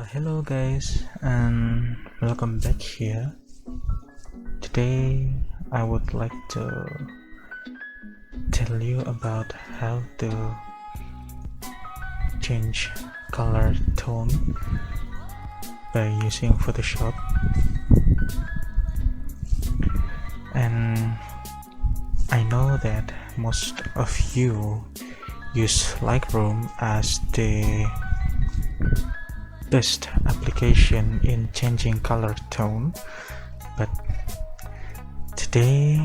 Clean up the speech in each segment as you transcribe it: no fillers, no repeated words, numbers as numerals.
Hello guys, and welcome back here. Today I would like to tell you about how to change color tone by using Photoshop. And I know that most of you use Lightroom as the best application in changing color tone, but today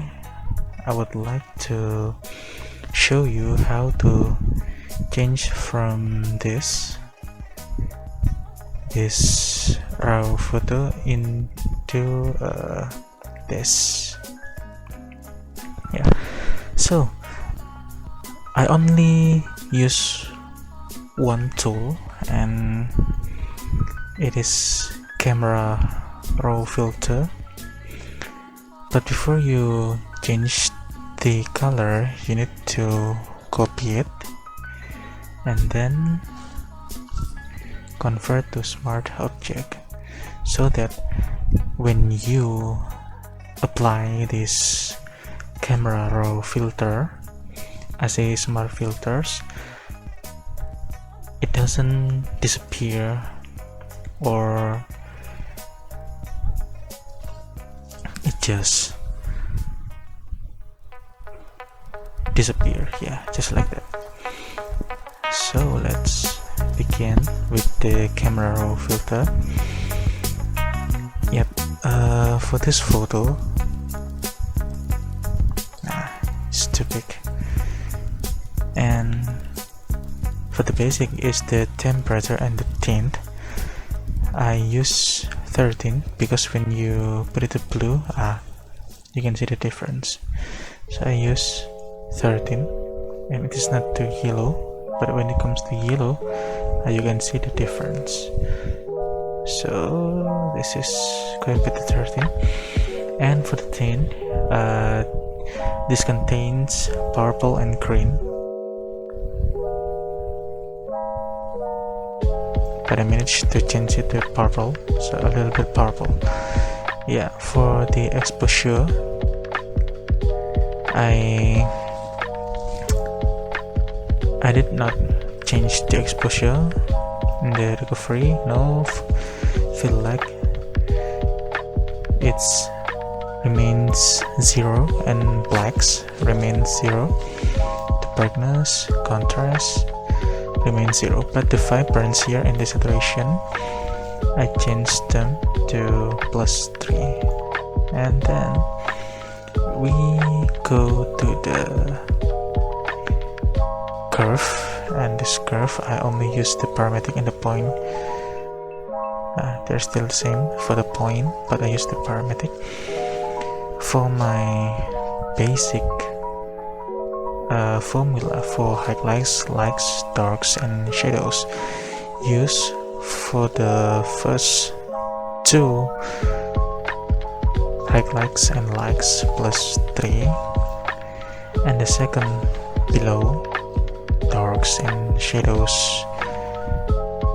I would like to show you how to change from this raw photo into this. Yeah, so I only use one tool, and it is camera raw filter. But before you change the color, you need to copy it and then convert to smart object, so that when you apply this camera raw filter as a smart filters, it doesn't disappear or it just disappear. Yeah, just like that. So let's begin with the camera raw filter. Yep, for this photo, it's too big, and for the basic is the temperature and the tint. I use 13 because when you put it to blue, you can see the difference. So I use 13, and it is not too yellow, but when it comes to yellow, you can see the difference. So this is going with the 13. And for the tint, this contains purple and green, but I managed to change it to purple, so a little bit purple. Yeah, for the exposure, I did not change the exposure in the recovery. No, feel like it's remains 0 and blacks remains 0. The brightness, contrast remains 0, but the vibrance here in the saturation, I changed them to +3, and then we go to the curve, and this curve I only use the parametric and the point. They're still the same for the point, but I use the parametric. For my basic formula for highlights, lights, darks, and shadows, use for the first two highlights and lights +3, and the second below, darks and shadows,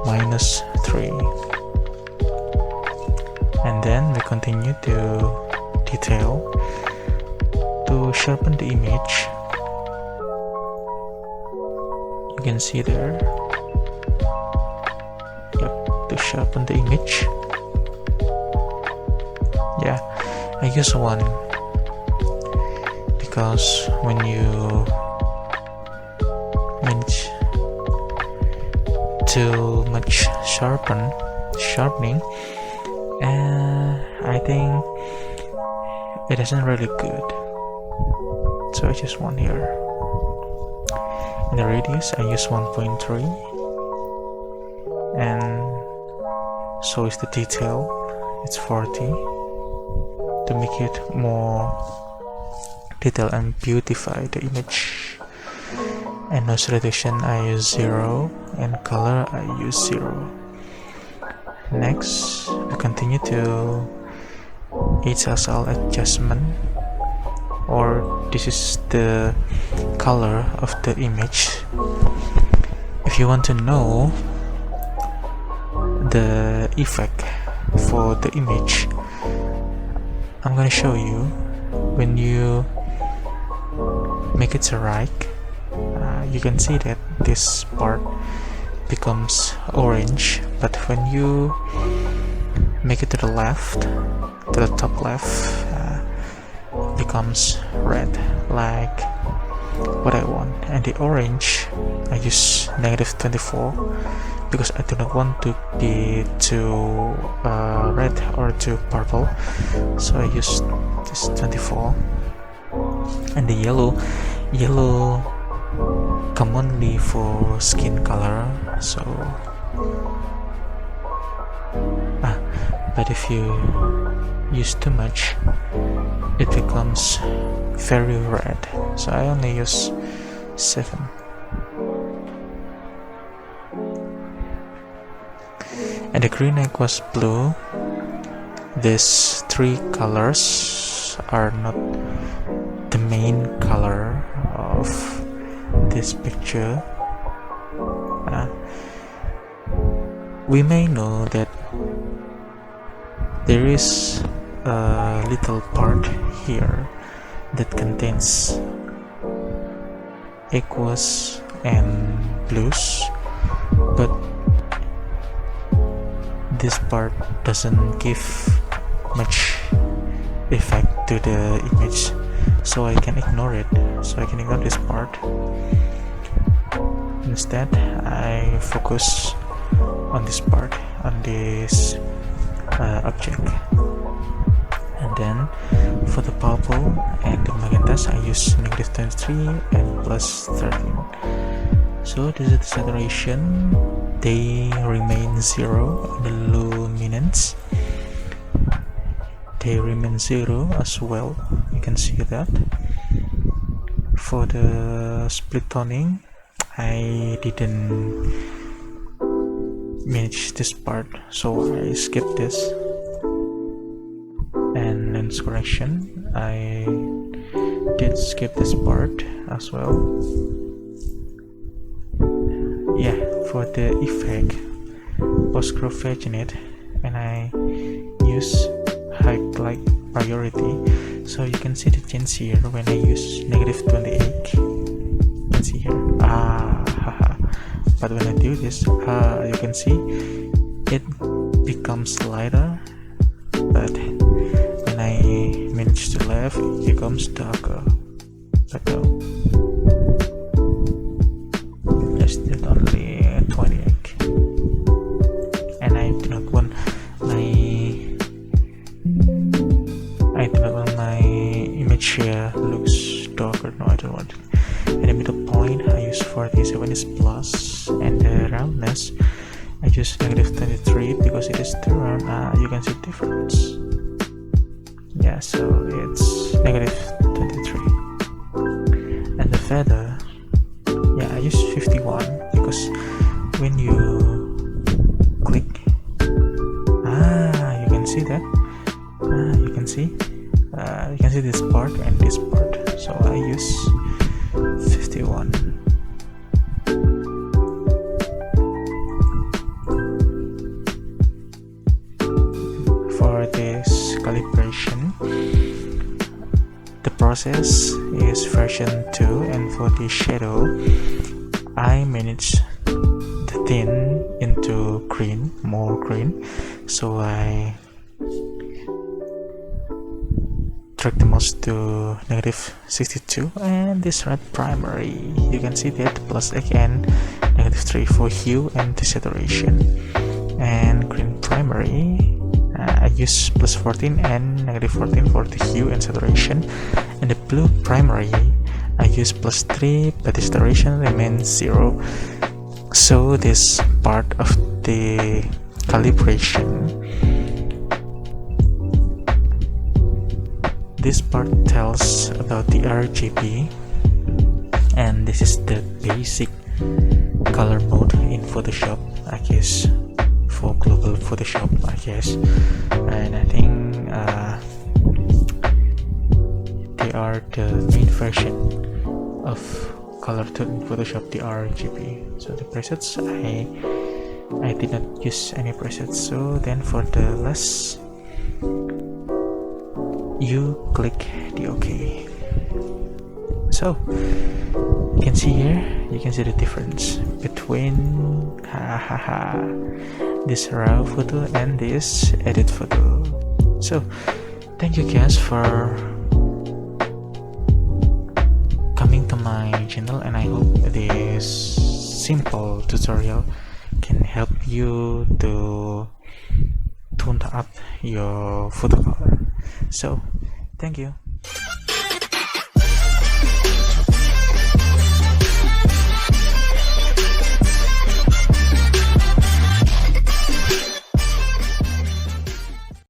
-3. And then we continue to detail to sharpen the image. You can see there. Yep, to sharpen the image. Yeah, I use one because when you manage too much sharpening, I think it isn't really good. So I just one here. In the radius, I use 1.3, and so is the detail. It's 40 to make it more detailed and beautify the image. And noise reduction, I use 0, and color I use 0. Next, we continue to HSL adjustment, or this is the color of the image. If you want to know the effect for the image, I'm gonna show you. When you make it to right, you can see that this part becomes orange, but when you make it to the left, to the top left, becomes red, like what I want. And the orange, I use -24 because I do not want to be too red or too purple, so I use this 24. And the yellow commonly for skin color, so but if you use too much, it becomes very red, so I only use 7. And the green egg was blue. These 3 colors are not the main color of this picture. We may know that there is a little part here that contains aquas and blues, but this part doesn't give much effect to the image, so I can ignore it. So I can ignore this part. Instead, I focus on this part, on this object. And then for the purple and the magentas, I use -23 and +13. So this is the saturation. They remain 0. The luminance, they remain 0 as well. You can see that. For the split toning, I didn't manage this part, so I skipped this. And lens correction, I did skip this part as well. Yeah, for the effect, post-graph-vaginate, and I use highlight priority, so you can see the change here when I use -28. You can see here. But when I do this, you can see it becomes lighter, but when I manage to left, it becomes darker. But no, I still only 28, and I do not want my image here looks darker. No, I don't want it. And the middle point, I use 47 is plus, and the roundness, I use -23 because it is too round. You can see the difference. Yeah, so it's -23. And the feather, yeah, I use 51 because when you click, you can see that. You can see this part and this part. So I use 51. For this calibration, the process is version 2, and for the shadow, I managed the thin into green, more green, so I drag the mouse to -62, and this red primary, you can see that, plus again -3 for hue and desaturation. And green primary, I use +14 and -14 for the hue and saturation. And the blue primary, I use +3, but the saturation remains 0. So this part of the calibration, this part tells about the RGB, and this is the basic color mode in Photoshop, I guess, for global Photoshop, I guess. And I think they are the main version of color tool in Photoshop, the RGB. So the presets, I I did not use any presets. So then for the last, you click the OK. So you can see here, you can see the difference between this raw photo and this edit photo. So thank you guys for coming to my channel, and I hope this simple tutorial can help you to tune up your photo color. So thank you.